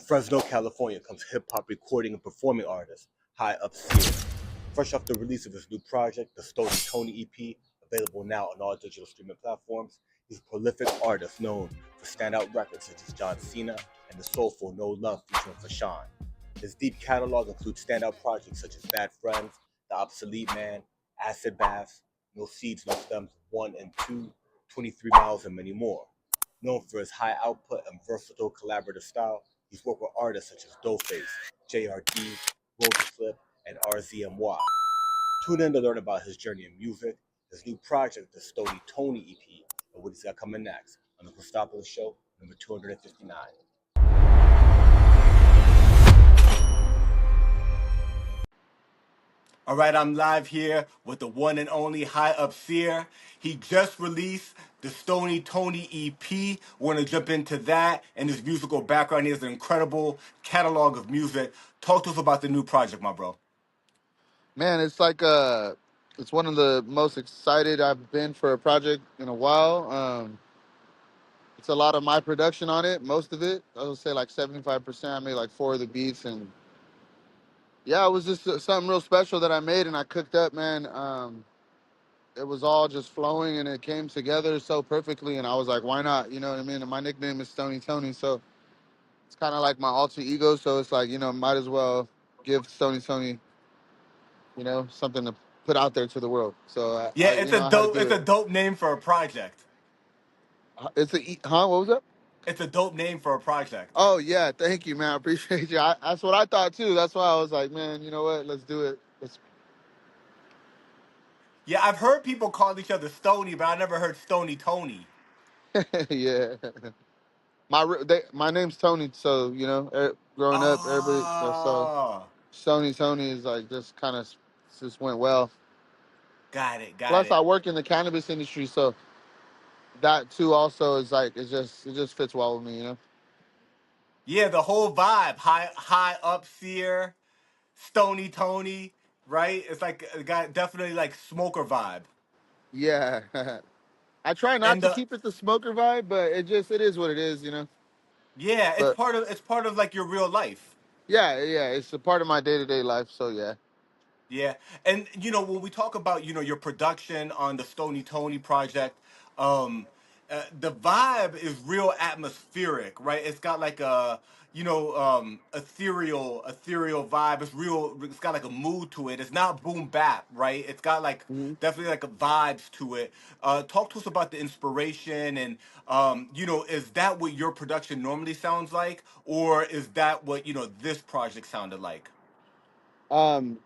Fresno, California comes hip-hop recording and performing artist HighUpSeer. Fresh off the release of his new project, the Stoney Tony EP, available now on all digital streaming platforms, he's a prolific artist known for standout records such as John Cena and the soulful No Love featuring Fashawn. His deep catalog includes standout projects such as Bad Friends, The Obsolete Man, Acid Baths, No Seeds, No Stems 1 and 2, 23 Miles, and many more. Known for his high output and versatile collaborative style, he's worked with artists such as Doughface, JRD, Roseslip, and RZMY. Tune in to learn about his journey in music, his new project, the Stoney Tony EP, and what he's got coming next on the Cristopolis Show, number 259. All right, I'm live here with the one and only HighUpSeer. He just released the Stoney Tony EP. We're going to jump into that and his musical background. He has an incredible catalog of music. Talk to us about the new project, my bro. Man, it's one of the most excited I've been for a project in a while. It's a lot of my production on it, most of it. I would say like 75%. I made like four of the beats, and yeah, it was just something real special that I made and I cooked up, man. It was all just flowing and it came together so perfectly, and I was like, why not? You know what I mean? And my nickname is Stoney Tony, so it's kind of like my alter ego. So it's like, might as well give Stoney Tony, something to put out there to the world. So Yeah, I had to it's do a it. dope name for a project. What was that? It's a dope name for a project. Oh yeah, thank you, man. I appreciate you. That's what I thought too. That's why I was like, man, you know what? Let's do it. Let's. Yeah, I've heard people call each other Stony, but I never heard Stoney Tony. Yeah. My name's Tony, so growing up, everybody. So Oh, Stoney is like just went well. got it, got Plus, I it. work in the cannabis industry, so that too also is like it just fits well with me. Yeah, the whole vibe. High up seer, Stony Tony, right? It's like it got definitely like smoker vibe. Yeah. I try not And to the keep it the smoker vibe, but it is what it is. yeah, But it's part of like your real life. yeah, it's a part of my day-to-day life, so yeah. Yeah. And when we talk about, your production on the Stony Tony project, um the vibe is real atmospheric, right? It's got like a, ethereal vibe. It's got like a mood to it. It's not boom bap, right? It's got like Mhm. definitely like a vibes to it. Talk to us about the inspiration and is that what your production normally sounds like, or is that what, this project sounded like? Um,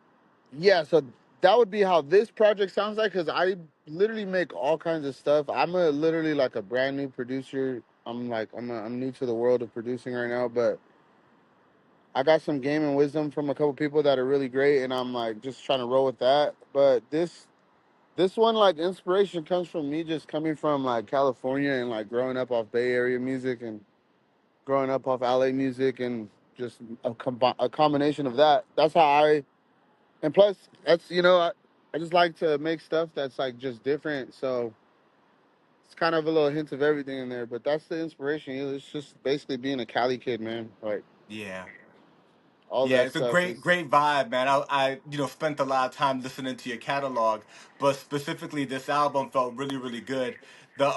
yeah, so that would be how this project sounds like, because I literally make all kinds of stuff. I'm literally like a brand new producer. I'm new to the world of producing right now, but I got some game and wisdom from a couple people that are really great, and I'm like just trying to roll with that. But this one, like, inspiration comes from me just coming from like California and like growing up off Bay Area music and growing up off LA music, and just a combination of that. That's how and plus, that's I just like to make stuff that's like just different. So it's kind of a little hint of everything in there. But that's the inspiration. It's just basically being a Cali kid, man. Like Yeah. all Yeah, that it's a stuff is. great vibe, man. I spent a lot of time listening to your catalog, but specifically this album felt really, really good. The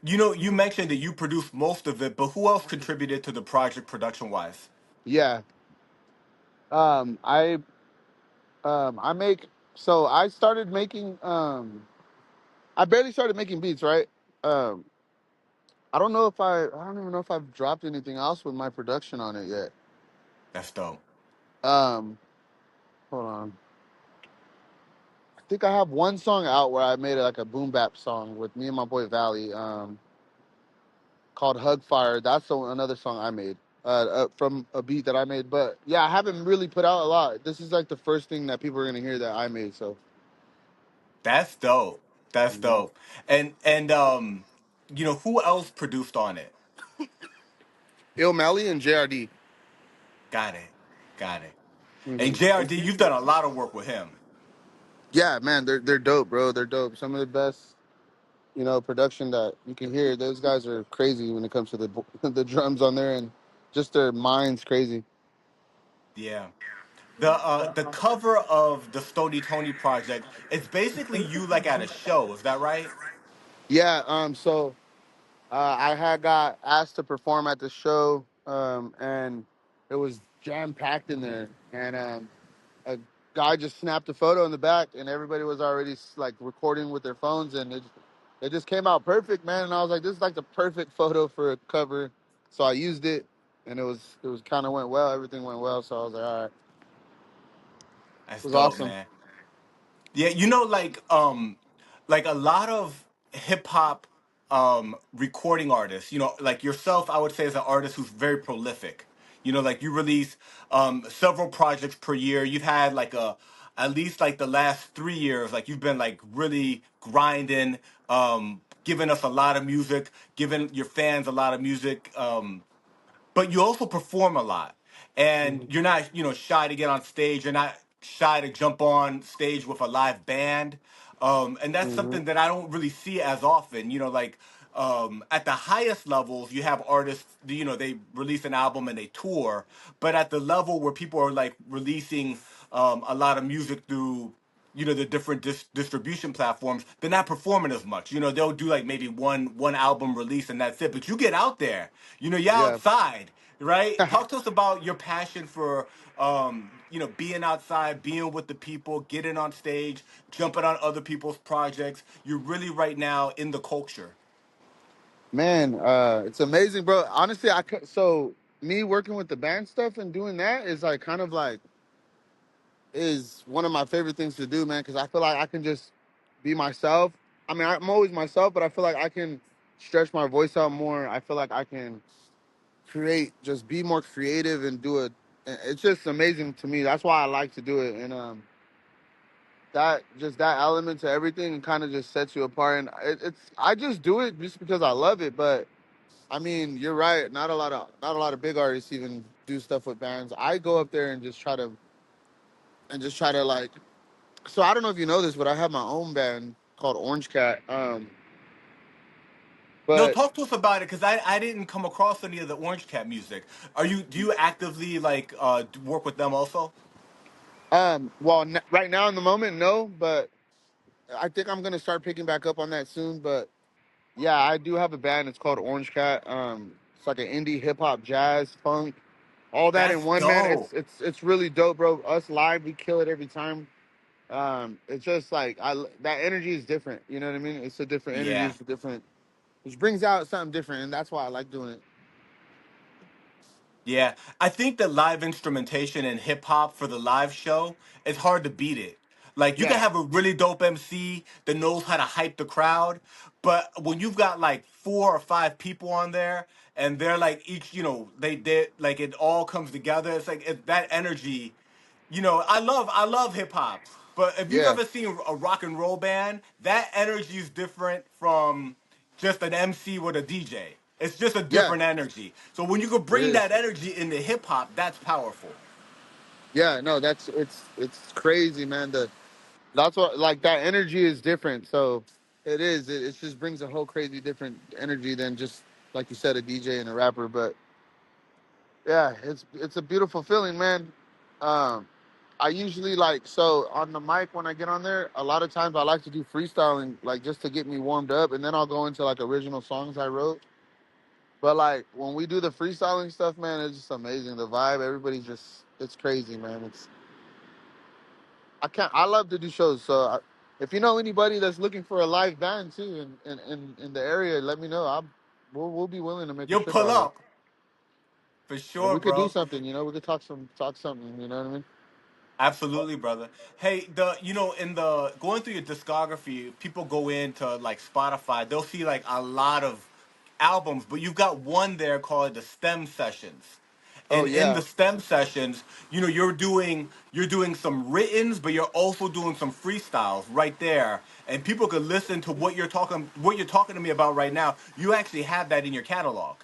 you mentioned that you produced most of it, but who else contributed to the project production wise? Yeah. Um. I I make. So I started making. I barely started making beats, right? Um. I don't know if I don't even know if I've dropped anything else with my production on it yet. That's dope. Um. Hold on. I think I have one song out where I made like a boom bap song with me and my boy Valley, called Hug Fire. That's another song I made, from a beat that I made. But yeah, I haven't really put out a lot. This is like the first thing that people are gonna hear that I made. So That's dope. That's Mhm. dope. And who else produced on it? Il Melly and JRD. Got it. Got it. And Hmm. JRD, you've done a lot of work with him. Yeah, man, they're dope, bro. They're dope. Some of the best, production that you can hear. Those guys are crazy when it comes to the the drums on there, and just their minds crazy. Yeah. The cover of the Stoney Tony project, it's basically you like at a show, is that right? Yeah. So I had got asked to perform at the show, and it was jam packed in there, and a guy just snapped a photo in the back, and everybody was already like recording with their phones, and it just came out perfect, man. And I was like, this is like the perfect photo for a cover, so I used it, and it was kind of went well. Everything went well, so I was like, all right, it That's was dope, awesome. man. Yeah, like a lot of hip hop recording artists, like yourself, I would say is an artist who's very prolific. Like you release several projects per year. You've had like a at least like the last 3 years, like you've been like really grinding, giving us a lot of music, giving your fans a lot of music. But you also perform a lot, and Hmm. you're not shy to get on stage. You're not shy to jump on stage with a live band. And that's Hmm. something that I don't really see as often. Like at the highest levels you have artists, they release an album and they tour, but at the level where people are like releasing a lot of music through the different distribution platforms, they're not performing as much. They'll do like maybe one album release and that's it, but you get out there. You're Yeah. outside, right? Talk to us about your passion for being outside, being with the people, getting on stage, jumping on other people's projects. You're really right now in the culture. Man, it's amazing, bro. Honestly, so me working with the band stuff and doing that is like kind of like is one of my favorite things to do, man, because I feel like I can just be myself. I mean, I'm always myself, but I feel like I can stretch my voice out more. I feel like I can create, just be more creative and do it. It's just amazing to me. That's why I like to do it, and that element to everything kind of just sets you apart. And I just do it just because I love it. But I mean, you're right. Not a lot of big artists even do stuff with bands. I go up there and just try to like. So I don't know if you know this, but I have my own band called Orange Cat. No, But talk to us about it because I didn't come across any of the Orange Cat music. Do you actively like work with them also? well, right now in the moment, no. But I think I'm gonna start picking back up on that soon. But yeah, I do have a band. It's called Orange Cat. It's like an indie hip hop, jazz, funk, all that in That's one, man. It's dope. it's it's really dope, bro. Us live, we kill it every time. It's just like that energy is different. You know what I mean? It's a different energy. Yeah. It's a different, which brings out something different, and that's why I like doing it. Yeah, I think that live instrumentation in hip hop for the live show, it's hard to beat it. Like you can Yeah, have a really dope MC that knows how to hype the crowd, but when you've got like 4 or 5 people on there and they're like each, they like it all comes together. It's like that energy. I love hip hop, but if you've yeah, ever seen a rock and roll band, that energy is different from just an MC with a DJ. It's just a yeah. different energy. So when you could It bring is. that energy into hip hop, that's powerful. Yeah, no, it's crazy, man. That's what, like, that energy is different. So it is. It just brings a whole crazy different energy than just like you said, a DJ and a rapper. But yeah, it's a beautiful feeling, man. Um, I usually like, so on the mic when I get on there, a lot of times I like to do freestyling, like just to get me warmed up, and then I'll go into like original songs I wrote. But like when we do the freestyling stuff, man, it's just amazing. The vibe, everybody's just, it's crazy, man. I love to do shows. So if you know anybody that's looking for a live band too in the area, let me know. We'll be willing to make a You'll trip pull out here. up for And sure, we could do bro. something, we could talk something, you know what I mean? Absolutely, brother. Hey, in the going through your discography, people go into like Spotify, they'll see like a lot of albums, but you've got one there called the STEM Sessions. Oh And in yeah. the STEM sessions, you're doing some writtens, but you're also doing some freestyles right there. And people could listen to what you're talking to me about right now. You actually have that in your catalog.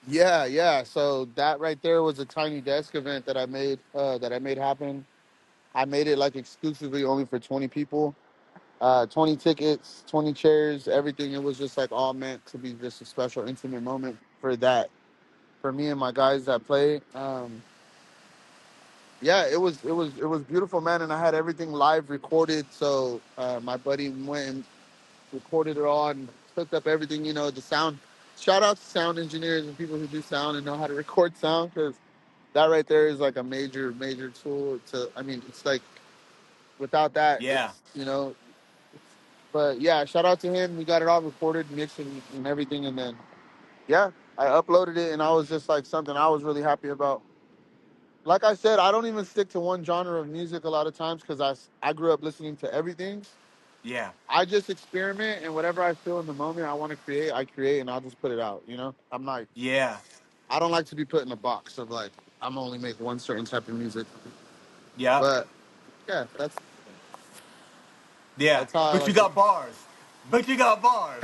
Yeah, yeah. So that right there was a tiny desk event that I made happen. I made it like exclusively only for 20 people. 20 tickets, 20 chairs, everything. It was just like all meant to be just a special intimate moment for that. for me and my guys that play. Yeah, it was beautiful, man, and I had everything live recorded. So my buddy went and recorded it all and hooked up everything. The sound. Shout out to sound engineers and people who do sound and know how to record sound, because that right there is like a major tool to. I mean, it's like without that, Yeah. it's. But yeah, shout out to him. We got it all recorded, mixed, and everything, and then yeah, I uploaded it, and I was just like something I was really happy about. Like I said, I don't even stick to one genre of music a lot of times because I grew up listening to everything. Yeah. I just experiment, and whatever I feel in the moment I want to create, I create, and I'll just put it out. I'm like, Yeah. I don't like to be put in a box of like I'm only make one certain type of music. Yep. But yeah, Yeah. that's how I But you like to. got bars. But you got bars.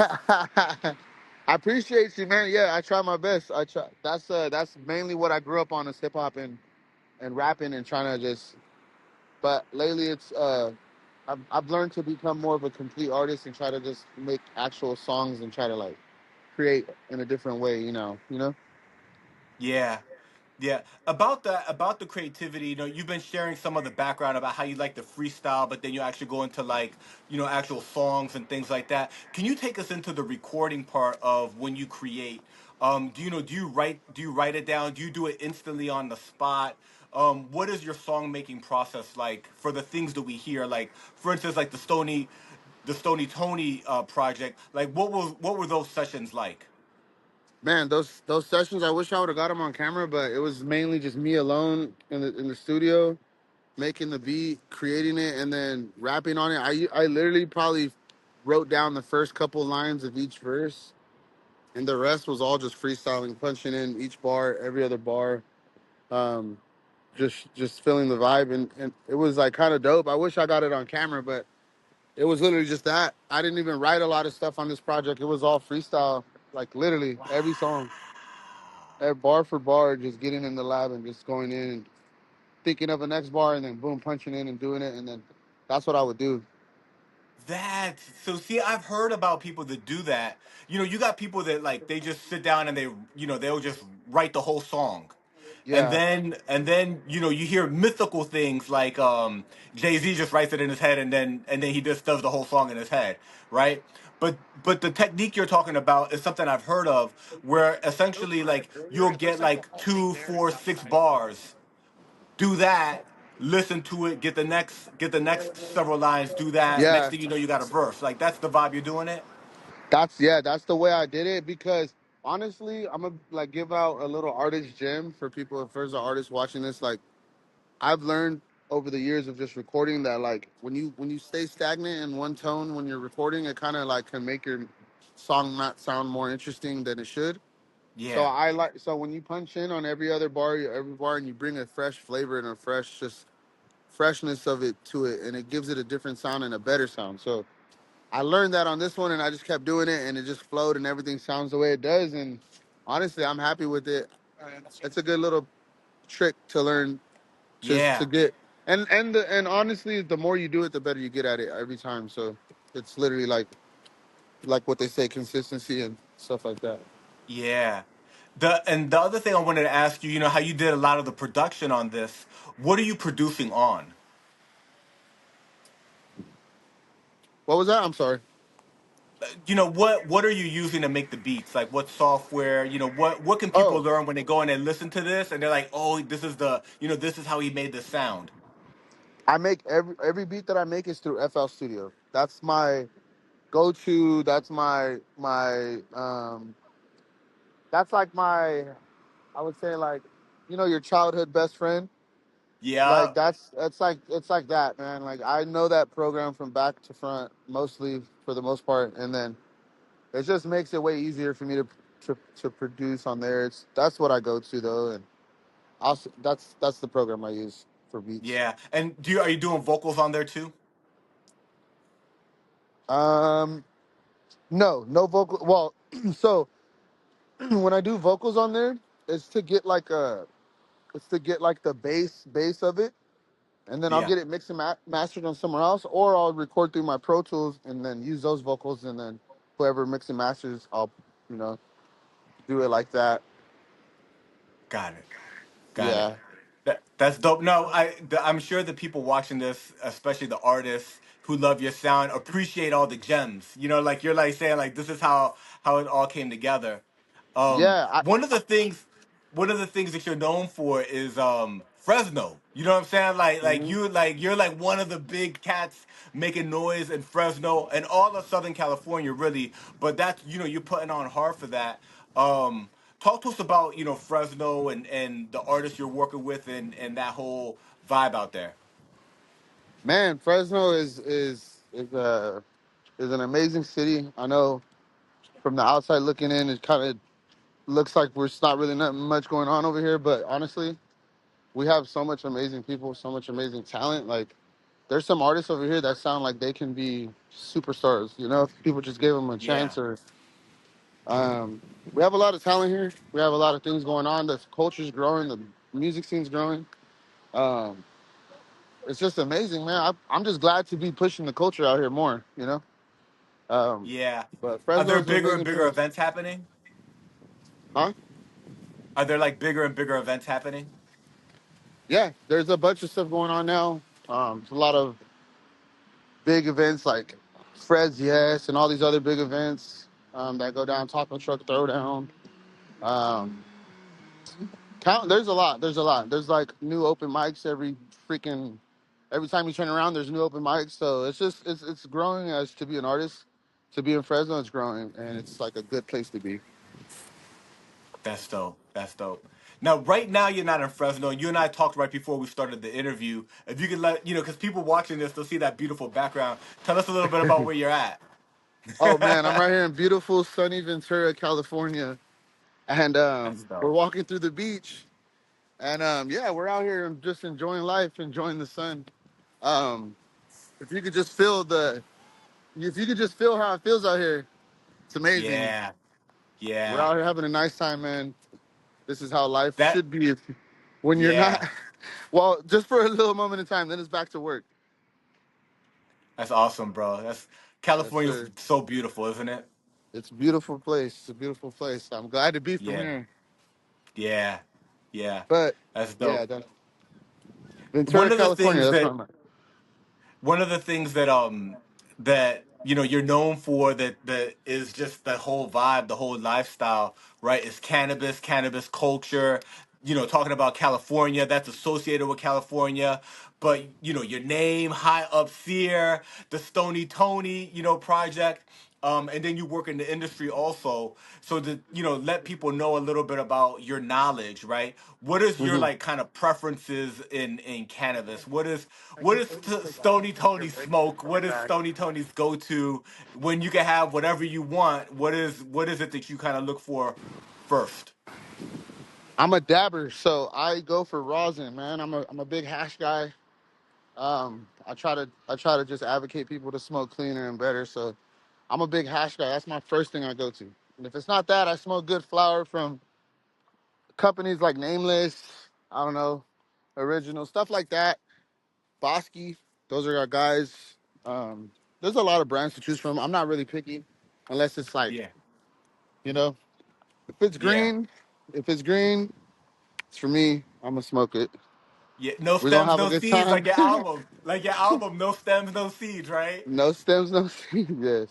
I appreciate you, man. Yeah, I try my best. I try. That's mainly what I grew up on is hip hop and rapping and trying to just. But lately, I've learned to become more of a complete artist and try to just make actual songs and try to like create in a different way. Yeah. Yeah, about the creativity, you've been sharing some of the background about how you like the freestyle, but then you actually go into like, actual songs and things like that. Can you take us into the recording part of when you create? Do you write it down? Do you do it instantly on the spot? What is your song making process like for the things that we hear? Like, for instance, like the Stoney Tony project. Like, what were those sessions like? Man, those sessions, I wish I would have got them on camera, but it was mainly just me alone in the studio, making the beat, creating it, and then rapping on it. I literally probably wrote down the first couple lines of each verse, and the rest was all just freestyling, punching in each bar, every other bar, um, just feeling the vibe, and it was like kind of dope. I wish I got it on camera, but it was literally just that. I didn't even write a lot of stuff on this project. It was all freestyle, like literally Wow. every song, bar for bar, just getting in the lab and just going in and thinking of the next bar, and then boom, punching in and doing it, and then that's what I would do. So see, I've heard about people that do that. You got people that like they just sit down and they'll just write the whole song. And Yeah, then you hear mythical things like Jay-Z just writes it in his head and then he just does the whole song in his head, right? But the technique you're talking about is something I've heard of where essentially like you'll get like 2, 4, 6 bars, do that, listen to it, get the next several lines, do that. Next yeah. thing you know, you got a verse. Like that's the vibe you're doing it. That's the way I did it because honestly, I'm gonna like give out a little artist gem for people if there's an artist watching this. Like I've learned over the years of just recording that like when you stay stagnant in one tone when you're recording, it kind of like can make your song not sound more interesting than it should. So Yeah, I like so when you punch in on every bar, and you bring a fresh flavor and a fresh just freshness of it to it, and it gives it a different sound and a better sound. So I learned that on this one, and I just kept doing it, and it just flowed, and everything sounds the way it does. And honestly, I'm happy with it. It's a good little trick to learn to yeah. get, and honestly, the more you do it, the better you get at it every time. So it's literally like what they say, consistency and stuff like that. Yeah. The other thing I wanted to ask you, how you did a lot of the production on this. What are you producing on? What was that? I'm sorry. What are you using to make the beats? Like what software? What can people Oh, learn when they go in and listen to this and they're like, "Oh, this is how he made the sound." I make every beat that I make is through FL Studio. That's my go to. That's like my I would say like your childhood best friend. Yeah. Like it's like that, man. Like I know that program from back to front mostly for the most part, and then it just makes it way easier for me to produce on there. That's what I go to though, and also that's the program I use for beats. Yeah. And are you doing vocals on there too? Um, no vocal. Well, so when I do vocals on there, it's to get like a it's to get like the base of it, and then I'll Yeah. get it mixed and mastered on somewhere else, or I'll record through my Pro Tools and then use those vocals, and then whoever mix and masters, I'll you know do it like that. Got it. Got it. Yeah, That's dope. No, I'm sure the people watching this, especially the artists who love your sound, appreciate all the gems. You know, like you're like saying like this is how it all came together. yeah. One of the things that you're known for is Fresno. You know what I'm saying? Mhm. You're like one of the big cats making noise in Fresno and all of Southern California really, but that's you're putting on hard for that. Um Talk to us about, Fresno and the artists you're working with and that whole vibe out there. Man, Fresno is an amazing city. I know from the outside looking in, it kind of looks like there's not really not much going on over here, but honestly, we have so much amazing people, so much amazing talent. Like, there's some artists over here that sound like they can be superstars. You know, if people just gave them a Yeah. chance. Or we have a lot of talent here. We have a lot of things going on. The culture's growing. The music scene's growing. Um, it's just amazing, man. I'm just glad to be pushing the culture out here more. You know, um, Yeah. but Are there Fresno's an bigger and amazing bigger place, events happening? huh? Are there like bigger and bigger events happening? Yeah, there's a bunch of stuff going on now. It's a lot of big events like Fred's Yes and all these other big events that go down Taco Truck Throwdown. Um, there's a lot. There's a lot. There's like new open mics every time you turn around. There's new open mics. So it's growing as to be an artist. To be in Fresno, it's growing, and it's like a good place to be. That's dope. That's dope. Now, right now, you're not in Fresno. You and I talked right before we started the interview. If you could because people watching this, they'll see that beautiful background. Tell us a little bit about where you're at. Oh man, I'm right here in beautiful sunny Ventura, California, and That's we're dope. walking through the beach. And yeah, we're out here and just enjoying life, enjoying the sun. Um, if you could just if you could just feel how it feels out here, it's amazing. Yeah. We're Yeah. out here having a nice time, man. This is how life That, should be. When you're not, yeah. well, just for a little moment in time, then it's back to work. That's awesome, bro. That's Yes, California's sir. so beautiful, isn't it? It's a beautiful place. It's a beautiful place. I'm glad to be from Yeah. here. Yeah. Yeah. But That's yeah, dope. One Ventura, of the California. things That's that where I'm at. one of the things that you're known for that is just the whole vibe, the whole lifestyle, right? Is cannabis culture. Talking about California, that's associated with California. But your name, HighUpSeer, the Stoney Tony, project. And then you work in the industry also, so to let people know a little bit about your knowledge, right? What is your Mhm. like kind of preferences in cannabis? What is Stony Tony smoke? What is Stony Tony's go to when you can have whatever you want? What is it that you kind of look for first? I'm a dabber, so I go for rosin, man. I'm a big hash guy. I try to just advocate people to smoke cleaner and better. So I'm a big hash guy. That's my first thing I go to. And if it's not that, I smoke good flower from companies like Nameless. I don't know, Original stuff like that. Bosky. Those are our guys. Um, there's a lot of brands to choose from. I'm not really picky, unless it's like Yeah, you know, if it's yeah, green, if it's green, it's for me. I'm gonna smoke it. yeah. No We're gonna stems, have a no good seeds, time. like your album, No stems, no seeds, right? No stems, no seeds. Yes,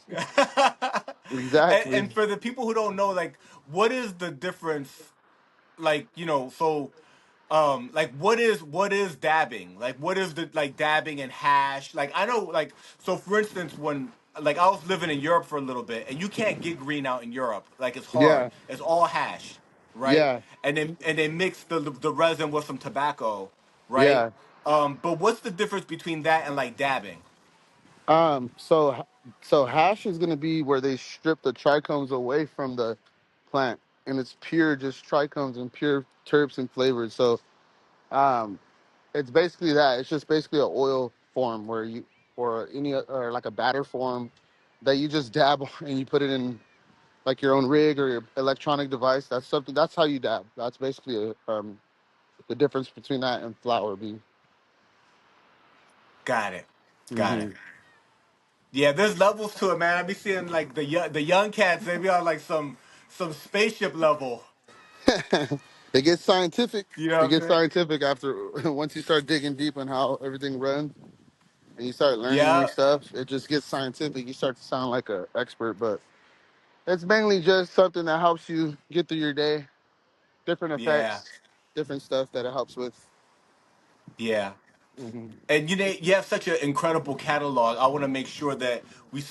and, exactly. and for the people who don't know, like, what is the difference? Like, so like what is dabbing, like what is the like dabbing and hash, like I know, like, so for instance, when like I was living in Europe for a little bit, and you can't get green out in Europe, like it's hard, Yeah, it's all hash, right? yeah, And they mix the resin with some tobacco, right? yeah. But what's the difference between that and like dabbing? So hash is gonna be where they strip the trichomes away from the plant, and it's pure just trichomes and pure terps and flavors. So um, it's basically that. It's just basically an oil form or like a batter form that you just dab and you put it in like your own rig or your electronic device. That's something. That's how you dab. That's basically the difference between that and flower bean. Got it. Got it. Hmm. Yeah, there's levels to it, man. I be seeing like the young cats, they be on like some spaceship level. It gets scientific. You know It what I'm gets saying? scientific after once you start digging deep on how everything runs and you start learning new Yeah, stuff. It just gets scientific. You start to sound like an expert, but it's mainly just something that helps you get through your day. Different yeah, effects, different stuff that it helps with. yeah. Hmm. And you have such an incredible catalog. I want to make sure that we,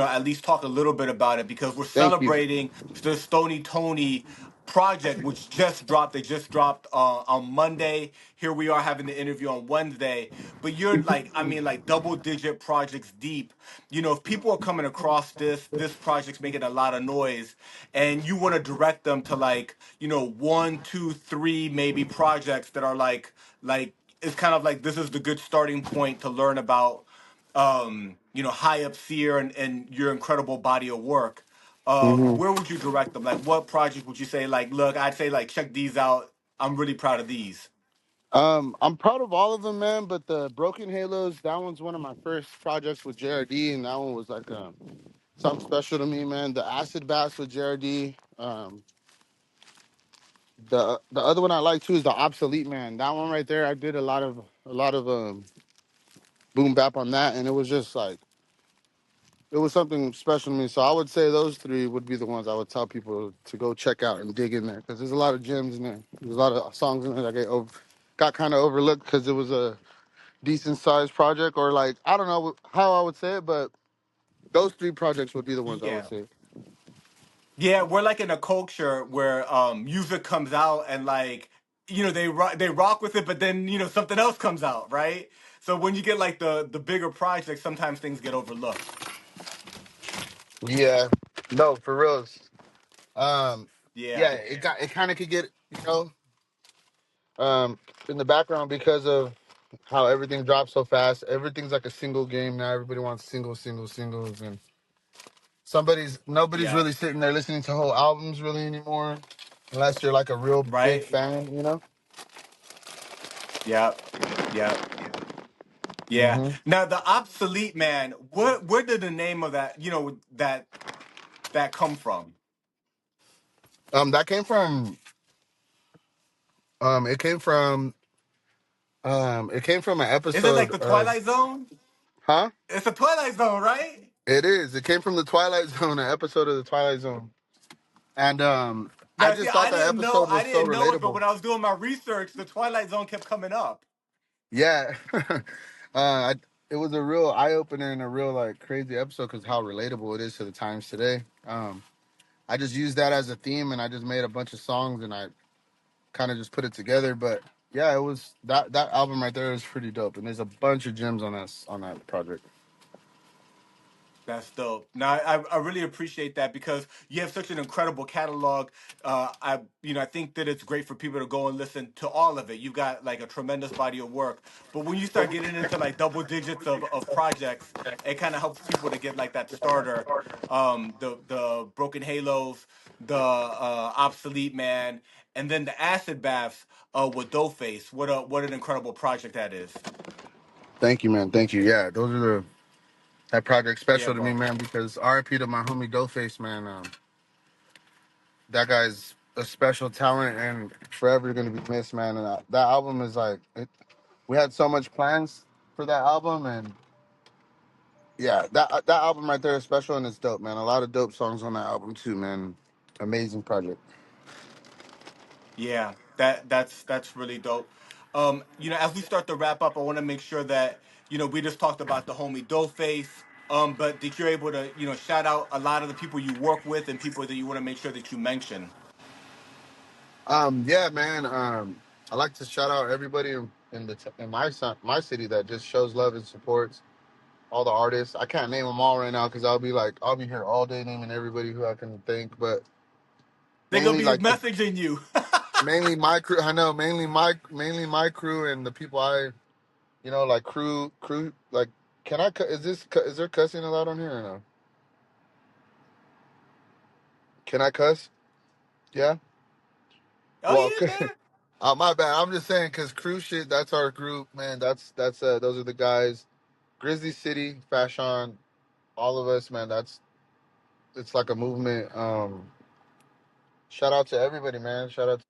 at least talk a little bit about it because we're Thank you. celebrating the Stoney Tony project, which just dropped. They just dropped on Monday. Here we are having the interview on Wednesday. But you're like, I mean, like double-digit projects deep. If people are coming across this project's making a lot of noise, and you want to direct them to like, one, two, three, maybe projects that are like it's kind of like this is the good starting point to learn about HighUpSeer and your incredible body of work. Hmm. Where would you direct them? Like what project would you say like look, I'd say like check these out. I'm really proud of these. I'm proud of all of them, man. But the Broken Halos, that one's one of my first projects with JRD, and that one was like something special to me, man. The Acid Bass with JRD. The other one I like too is the Obsolete Man. That one right there, I did a lot of boom bap on that, and it was just like it was something special to me. So I would say those three would be the ones I would tell people to go check out and dig in there because there's a lot of gems in there. There's a lot of songs in there that got kind of overlooked because it was a decent sized project, or like I don't know how I would say it, but those three projects would be the ones I would Yeah. say. Yeah, we're like in a culture where music comes out and like they rock with it, but then something else comes out, right? So when you get like the bigger projects, sometimes things get overlooked. Yeah, no, for reals. Um, yeah, Yeah. it kind of could get you know um in the background because of how everything drops so fast. Everything's like a single game now. Everybody wants singles, and nobody's Yeah. really sitting there listening to whole albums really anymore, unless you're like a real big Right? fan. Yeah. Yeah. Yeah. Hmm. Now the obsolete man, where did the name of that come from? That came from it came from an Is it like episode the of Twilight Zone? huh? It's a Twilight Zone, right? It is. It came from the Twilight Zone, an episode of the Twilight Zone, and I Now, see, just thought that episode I was so didn't know it, but relatable. when I was doing my research, the Twilight Zone kept coming up. Yeah, I, it was a real eye opener and a real like crazy episode because how relatable it is to the times today. I just used that as a theme and I just made a bunch of songs and I kind of just put it together. But yeah, it was that album right there is pretty dope, and there's a bunch of gems on that project. That's dope. Now, I really appreciate that because you have such an incredible catalog. I think that it's great for people to go and listen to all of it. You've got like a tremendous body of work. But when you start getting into like double digits of projects, it kind of helps people to get like that starter. The Broken Halos, the Obsolete Man, and then the Acid Baths with Doughface. What an incredible project that is. Thank you, man. Thank you. Yeah, those are that project Yeah, special to me, bro. man. Because RIP to my homie Doughface, man. That guy's a special talent and forever gonna be missed, man. And that album is like we had so much plans for that album, and yeah, that album right there is special and it's dope, man. A lot of dope songs on that album too, man. Amazing project. Yeah, that's really dope. As we start to wrap up, I want to make sure that we just talked about the homie Dollface. But that you're able to shout out a lot of the people you work with and people that you want to make sure that you mention. Yeah, man. I like to shout out everybody in my city that just shows love and supports all the artists. I can't name them all right now because I'll be here all day naming everybody who I can think, but They're gonna mainly be like the messaging you. mainly my crew. I know mainly my crew and the people like crew. Like, can I? Is there cussing allowed on here or no? Can I cuss? Yeah. Oh Well, yeah, man. my bad. I'm just saying because crew shit. That's our group, man. That's those are the guys. Grizzly City, Fashion, all of us, man. It's like a movement. Shout out to everybody, man. Shout out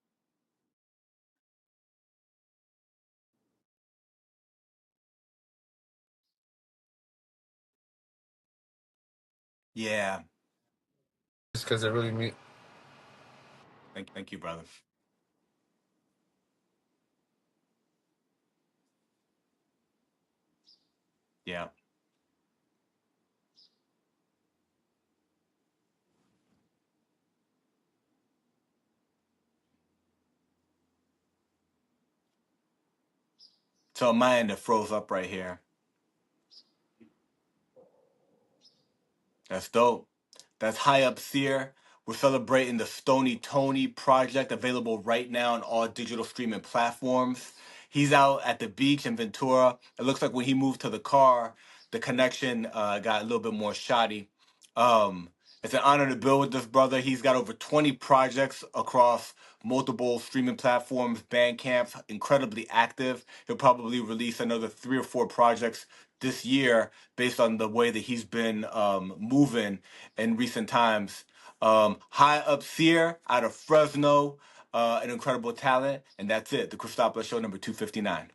Yeah. Just because it really mean. Thank you, brother. Yeah. So on my end, it froze up right here. That's dope. That's HighUpSeer. We're celebrating the Stoney Tony project, available right now on all digital streaming platforms. He's out at the beach in Ventura. It looks like when he moved to the car, the connection got a little bit more shoddy. Um, it's an honor to build with this brother. He's got over 20 projects across multiple streaming platforms, band camps, incredibly active. He'll probably release another 3 or 4 projects this year based on the way that he's been moving in recent times. HighUpSeer out of Fresno, an incredible talent, and that's it. The Cristopolis Show number 259.